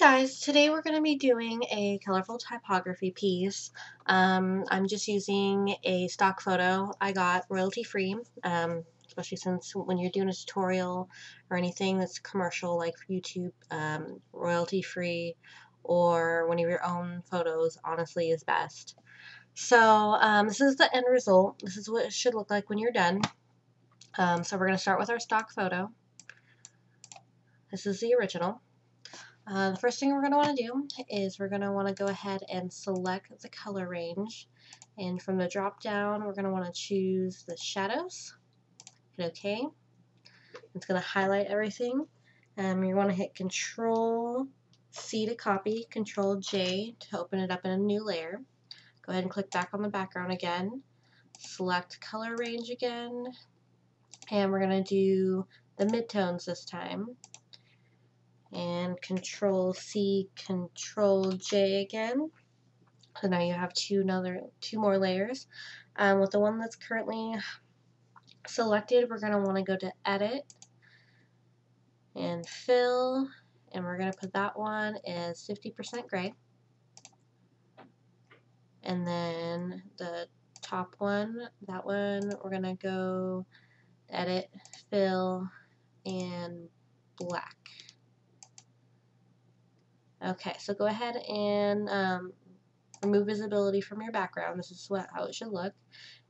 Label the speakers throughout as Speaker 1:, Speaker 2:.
Speaker 1: Guys, today we're going to be doing a colorful typography piece. I'm just using a stock photo I got royalty free, especially since when you're doing a tutorial or anything that's commercial like YouTube, royalty free or one of your own photos honestly is best. So this is the end result. This is what it should look like when you're done. So we're going to start with our stock photo. This is the original. The first thing we're going to want to do is we're going to want to go ahead and select the color range, and from the drop down we're going to want to choose the shadows. Hit OK. It's going to highlight everything. You want to hit Control C to copy, Control J to open it up in a new layer. Go ahead and click back on the background again, select color range again, and we're going to do the midtones this time. And Control C, Control J again. So now you have two more layers. With the one that's currently selected, we're going to want to go to Edit and Fill, and we're going to put that one as 50% gray. And then the top one, that one, we're going to go Edit, Fill, and Black. Okay, so go ahead and remove visibility from your background. This is how it should look.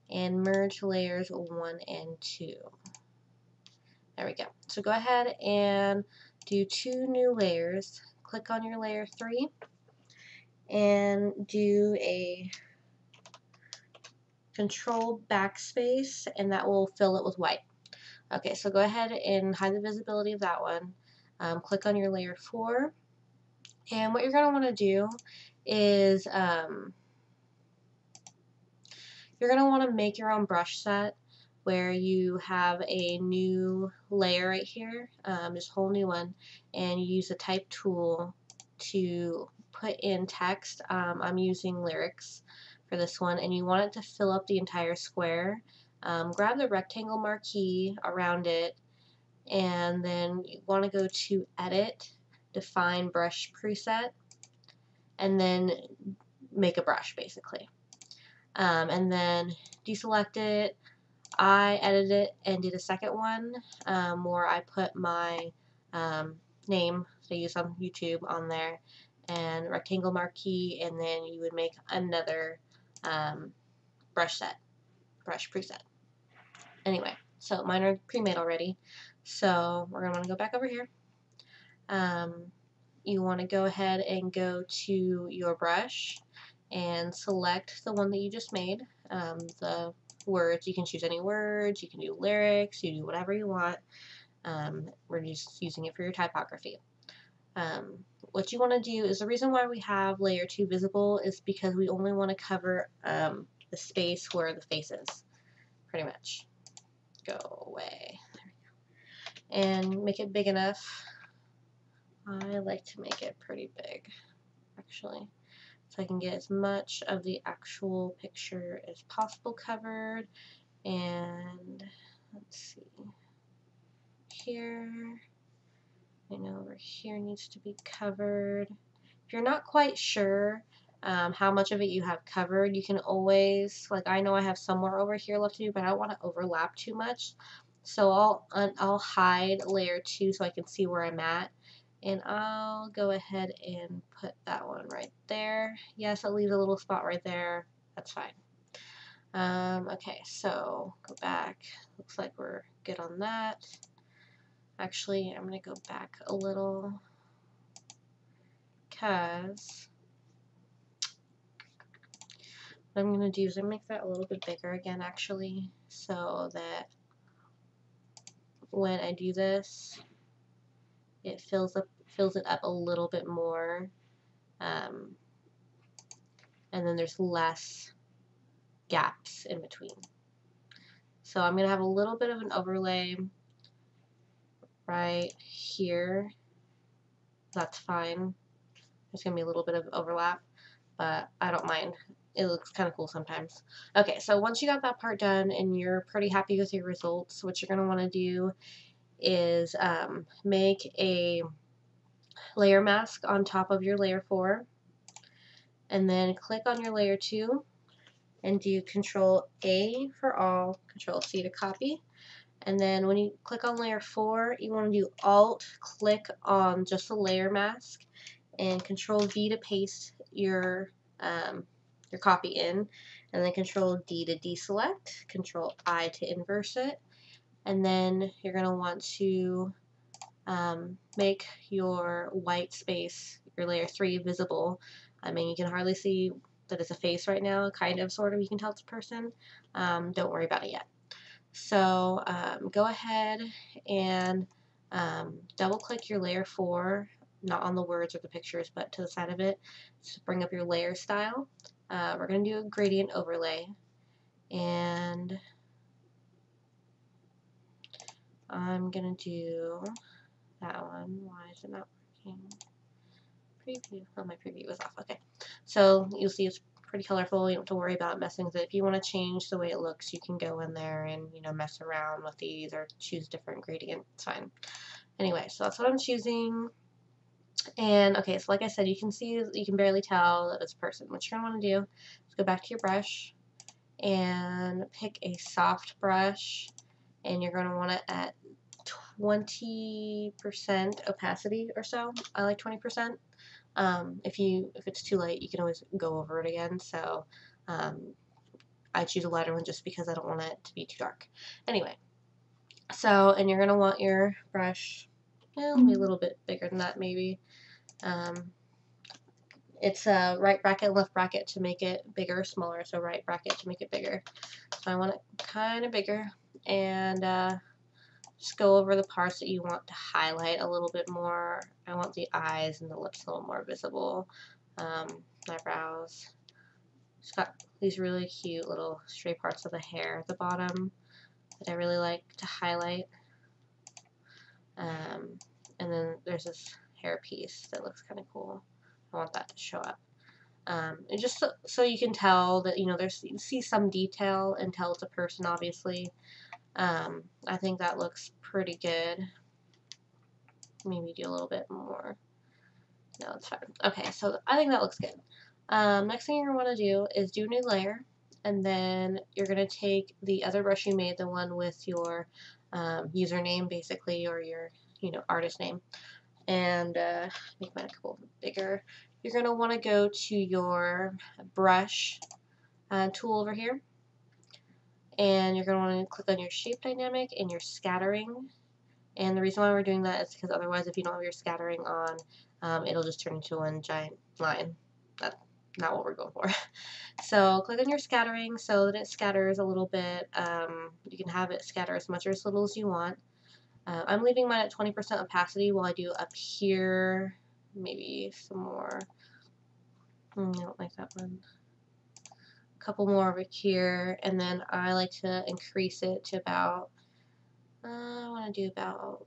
Speaker 1: And merge layers 1 and 2. There we go. So go ahead and do 2 new layers. Click on your layer 3 and do a Control backspace, and that will fill it with white. Okay, so go ahead and hide the visibility of that one. Click on your layer 4. And what you're going to want to do is you're going to want to make your own brush set where you have a new layer right here, this whole new one, and you use the type tool to put in text. I'm using lyrics for this one, and you want it to fill up the entire square. Grab the rectangle marquee around it, and then you want to go to Edit, Define Brush Preset, and then make a brush basically. And then deselect it. I edited it and did a second one where I put my name that I use on YouTube on there and rectangle marquee, and then you would make another brush preset. Anyway, so mine are pre-made already, so we're going to want to go back over here. You want to go ahead and go to your brush and select the one that you just made. The words, you can choose any words, you can do lyrics, you do whatever you want. We're just using it for your typography. What you want to do is, the reason why we have layer 2 visible is because we only want to cover the space where the face is, pretty much. Go away. There we go. And make it big enough. I like to make it pretty big, actually, so I can get as much of the actual picture as possible covered. And let's see, here, I know over here needs to be covered. If you're not quite sure how much of it you have covered, you can always, like, I know I have somewhere over here left to do, but I don't want to overlap too much, so I'll hide layer 2 so I can see where I'm at. And I'll go ahead and put that one right there. Yes, I'll leave a little spot right there. That's fine. Okay, so go back. Looks like we're good on that. Actually, I'm going to go back a little because what I'm going to do is I'm going to make that a little bit bigger again, actually, so that when I do this, it fills it up a little bit more, and then there's less gaps in between. So I'm going to have a little bit of an overlay right here. That's fine. There's going to be a little bit of overlap, but I don't mind. It looks kind of cool sometimes. Okay, so once you got that part done and you're pretty happy with your results, what you're going to want to do is make a layer mask on top of your layer 4, and then click on your layer 2 and do Control A for all, Control C to copy. And then when you click on layer 4, you want to do Alt click on just the layer mask and Control V to paste your copy in, and then Control D to deselect, Control I to inverse it, and then you're going to want to make your white space, your layer 3, visible. I mean, you can hardly see that it's a face right now, kind of, sort of, you can tell it's a person. Don't worry about it yet. So go ahead and double click your layer 4, not on the words or the pictures, but to the side of it, to bring up your layer style. We're going to do a gradient overlay, and I'm going to do that one. Why is it not working? Preview. Oh, my preview was off. Okay. So you'll see it's pretty colorful. You don't have to worry about messing with it. If you want to change the way it looks, you can go in there and, you know, mess around with these or choose different gradient. It's fine. Anyway, so that's what I'm choosing. And okay, so like I said, you can see, you can barely tell that it's a person. What you're going to want to do is go back to your brush and pick a soft brush, and you're going to want it at 20% opacity or so. I like 20%. If it's too light, you can always go over it again. So I choose a lighter one just because I don't want it to be too dark. Anyway, so, and you're going to want your brush, well, maybe a little bit bigger than that maybe. It's a right bracket, left bracket to make it bigger, smaller, so right bracket to make it bigger. So I want it kind of bigger, and just go over the parts that you want to highlight a little bit more. I want the eyes and the lips a little more visible. Eyebrows. It's got these really cute little stray parts of the hair at the bottom that I really like to highlight. And then there's this hair piece that looks kind of cool. I want that to show up. And just so you can tell that, you know, you see some detail and tell it's a person, obviously. I think that looks pretty good. Maybe do a little bit more. No, it's fine. Okay, so I think that looks good. Next thing you're going to want to do is do a new layer, and then you're going to take the other brush you made, the one with your username, basically, or your, you know, artist name, and make mine a couple bigger. You're going to want to go to your brush tool over here, and you're going to want to click on your shape dynamic and your scattering. And the reason why we're doing that is because otherwise, if you don't have your scattering on, it'll just turn into one giant line. That's not what we're going for. So click on your scattering so that it scatters a little bit. You can have it scatter as much or as little as you want. I'm leaving mine at 20% opacity while I do up here, maybe some more. I don't like that one. A couple more over here, and then I like to increase it to about, I want to do about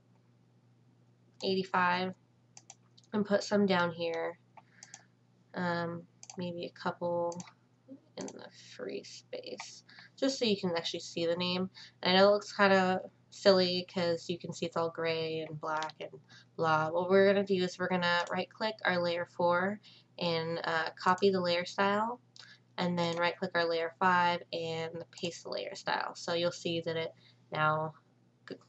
Speaker 1: 85 and put some down here. Maybe a couple in the free space, just so you can actually see the name. And I know it looks kind of silly because you can see it's all gray and black and blah. What we're going to do is we're going to right click our layer 4 and copy the layer style, and then right click our layer 5 and paste the layer style. So you'll see that it now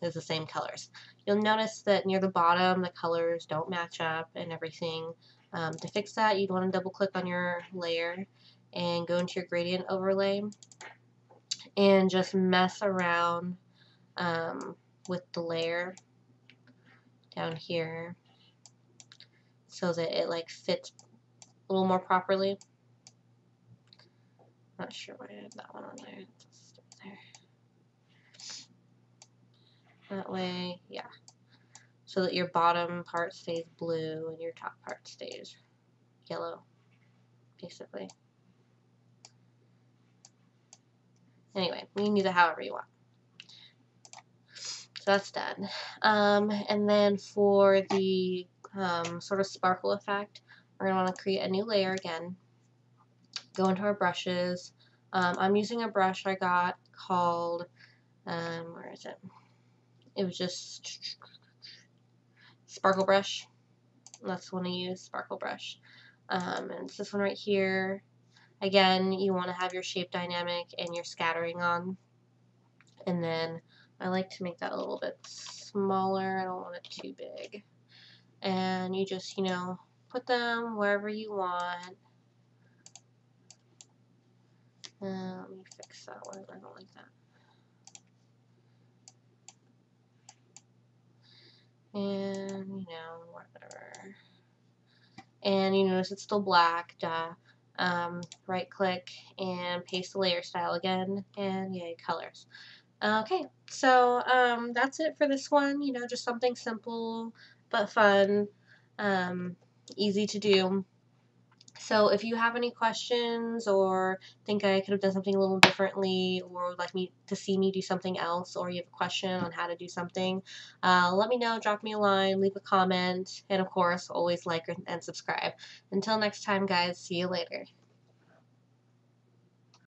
Speaker 1: is the same colors. You'll notice that near the bottom the colors don't match up and everything. To fix that, you'd want to double click on your layer and go into your gradient overlay and just mess around with the layer down here so that it like fits a little more properly. Not sure why I have that one on there. Let's stick it there. That way, yeah. So that your bottom part stays blue and your top part stays yellow, basically. Anyway, you can use it however you want. So that's done. And then for the sort of sparkle effect, we're going to want to create a new layer again. Go into our brushes. I'm using a brush I got called, where is it? It was just Sparkle Brush. That's when I use sparkle brush. And it's this one right here. Again, you want to have your shape dynamic and your scattering on. And then I like to make that a little bit smaller. I don't want it too big. And you just, put them wherever you want. Let me fix that one. I don't like that. And, whatever. And you notice it's still black. Duh. Right click and paste the layer style again. And yay, colors. Okay, so that's it for this one. Just something simple but fun, easy to do. So if you have any questions or think I could have done something a little differently or would like me to see me do something else or you have a question on how to do something, let me know, drop me a line, leave a comment, and of course, always like and subscribe. Until next time, guys, see you later.